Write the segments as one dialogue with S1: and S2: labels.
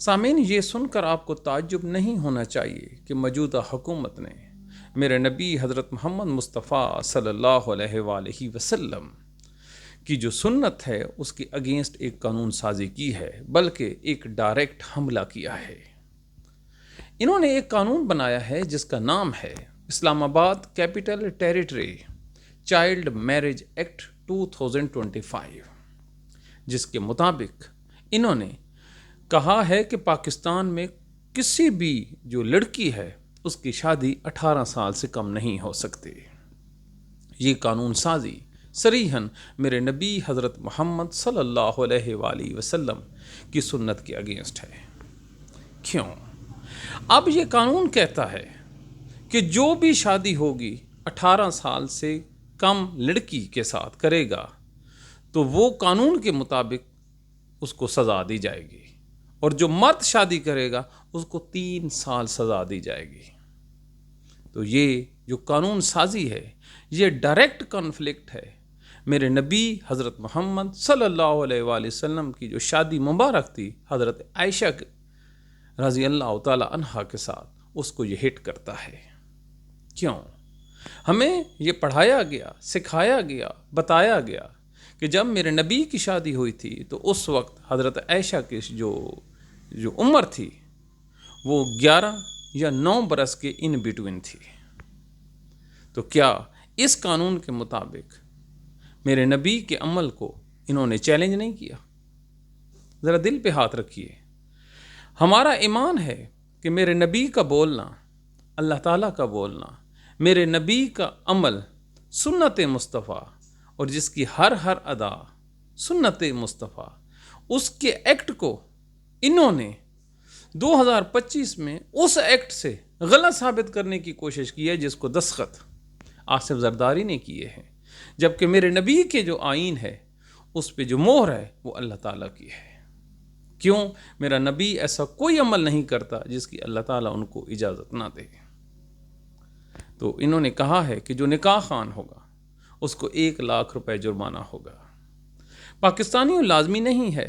S1: سامعین، یہ سن کر آپ کو تعجب نہیں ہونا چاہیے کہ موجودہ حکومت نے میرے نبی حضرت محمد مصطفیٰ صلی اللہ علیہ وآلہ وسلم کی جو سنت ہے اس کی اگینسٹ ایک قانون سازی کی ہے، بلکہ ایک ڈائریکٹ حملہ کیا ہے۔ انہوں نے ایک قانون بنایا ہے جس کا نام ہے اسلام آباد capital territory child marriage act 2025، جس کے مطابق انہوں نے کہا ہے کہ پاکستان میں کسی بھی جو لڑکی ہے اس کی شادی 18 سال سے کم نہیں ہو سکتی۔ یہ قانون سازی صریحاً میرے نبی حضرت محمد صلی اللہ علیہ وآلہ وسلم کی سنت کے اگینسٹ ہے۔ کیوں؟ اب یہ قانون کہتا ہے کہ جو بھی شادی ہوگی 18 سال سے کم لڑکی کے ساتھ کرے گا تو وہ قانون کے مطابق اس کو سزا دی جائے گی، اور جو مرد شادی کرے گا اس کو 3 سال سزا دی جائے گی۔ تو یہ جو قانون سازی ہے یہ ڈائریکٹ کنفلکٹ ہے میرے نبی حضرت محمد صلی اللہ علیہ وآلہ وسلم کی جو شادی مبارک تھی حضرت عائشہ رضی اللہ تعالی عنہا کے ساتھ، اس کو یہ ہٹ کرتا ہے۔ کیوں؟ ہمیں یہ پڑھایا گیا، سکھایا گیا، بتایا گیا کہ جب میرے نبی کی شادی ہوئی تھی تو اس وقت حضرت عائشہ کی جو عمر تھی وہ 11 یا 9 برس کے ان بٹوین تھی۔ تو کیا اس قانون کے مطابق میرے نبی کے عمل کو انہوں نے چیلنج نہیں کیا؟ ذرا دل پہ ہاتھ رکھیے۔ ہمارا ایمان ہے کہ میرے نبی کا بولنا، اللہ تعالیٰ کا بولنا، میرے نبی کا عمل سنت مصطفیٰ، اور جس کی ہر ادا سنت مصطفیٰ، اس کے ایکٹ کو انہوں نے 2025 میں اس ایکٹ سے غلط ثابت کرنے کی کوشش کی ہے جس کو دستخط آصف زرداری نے کیے ہیں، جبکہ میرے نبی کے جو آئین ہے اس پہ جو مہر ہے وہ اللہ تعالیٰ کی ہے۔ کیوں؟ میرا نبی ایسا کوئی عمل نہیں کرتا جس کی اللہ تعالیٰ ان کو اجازت نہ دے۔ تو انہوں نے کہا ہے کہ جو نکاح خوان ہوگا اس کو 1 لاکھ روپے جرمانہ ہوگا۔ پاکستانیوں لازمی نہیں ہے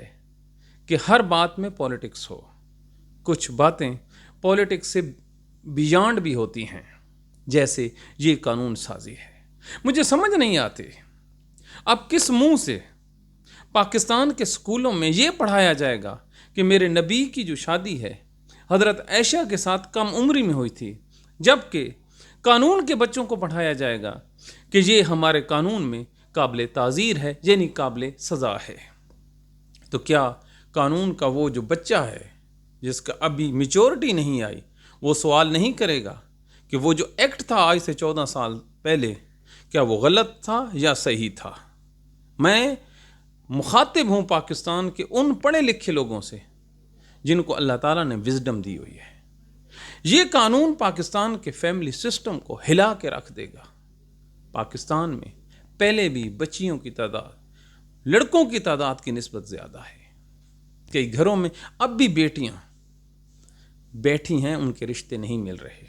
S1: کہ ہر بات میں پولیٹکس ہو، کچھ باتیں پولیٹکس سے بیانڈ بھی ہوتی ہیں، جیسے یہ قانون سازی ہے۔ مجھے سمجھ نہیں آتے اب کس منہ سے پاکستان کے سکولوں میں یہ پڑھایا جائے گا کہ میرے نبی کی جو شادی ہے حضرت عائشہ کے ساتھ کم عمری میں ہوئی تھی، جبکہ قانون کے بچوں کو پڑھایا جائے گا کہ یہ ہمارے قانون میں قابل تعزیر ہے، یعنی قابل سزا ہے۔ تو کیا قانون کا وہ جو بچہ ہے جس کا ابھی میچورٹی نہیں آئی وہ سوال نہیں کرے گا کہ وہ جو ایکٹ تھا آج سے 14 سال پہلے کیا وہ غلط تھا یا صحیح تھا؟ میں مخاطب ہوں پاکستان کے ان پڑھے لکھے لوگوں سے جن کو اللہ تعالیٰ نے وزڈم دی ہوئی ہے۔ یہ قانون پاکستان کے فیملی سسٹم کو ہلا کے رکھ دے گا۔ پاکستان میں پہلے بھی بچیوں کی تعداد لڑکوں کی تعداد کی نسبت زیادہ ہے۔ کئی گھروں میں اب بھی بیٹیاں بیٹھی ہیں، ان کے رشتے نہیں مل رہے۔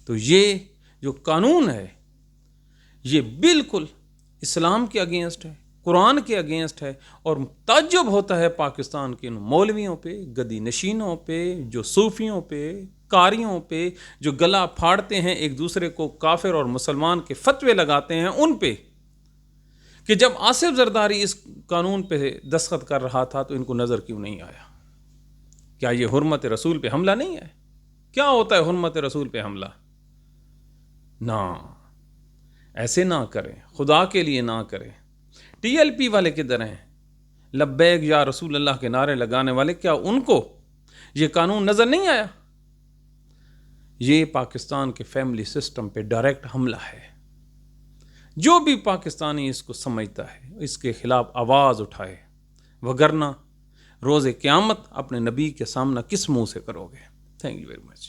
S1: تو یہ جو قانون ہے یہ بالکل اسلام کے اگینسٹ ہے، قرآن کے اگینسٹ ہے، اور تعجب ہوتا ہے پاکستان کے ان مولویوں پہ، گدی نشینوں پہ، جو صوفیوں پہ، قاریوں پہ، جو گلا پھاڑتے ہیں ایک دوسرے کو کافر اور مسلمان کے فتوے لگاتے ہیں ان پہ، کہ جب آصف زرداری اس قانون پہ دستخط کر رہا تھا تو ان کو نظر کیوں نہیں آیا؟ کیا یہ حرمت رسول پہ حملہ نہیں ہے؟ کیا ہوتا ہے حرمت رسول پہ حملہ؟ نہ، ایسے نہ کریں، خدا کے لیے نہ کریں۔ ٹی ایل پی والے کدھر ہیں؟ لبیک یا رسول اللہ کے نعرے لگانے والے، کیا ان کو یہ قانون نظر نہیں آیا؟ یہ پاکستان کے فیملی سسٹم پہ ڈائریکٹ حملہ ہے۔ جو بھی پاکستانی اس کو سمجھتا ہے اس کے خلاف آواز اٹھائے، وگرنہ روز قیامت اپنے نبی کے سامنے کس منہ سے کرو گے؟ Thank you very much.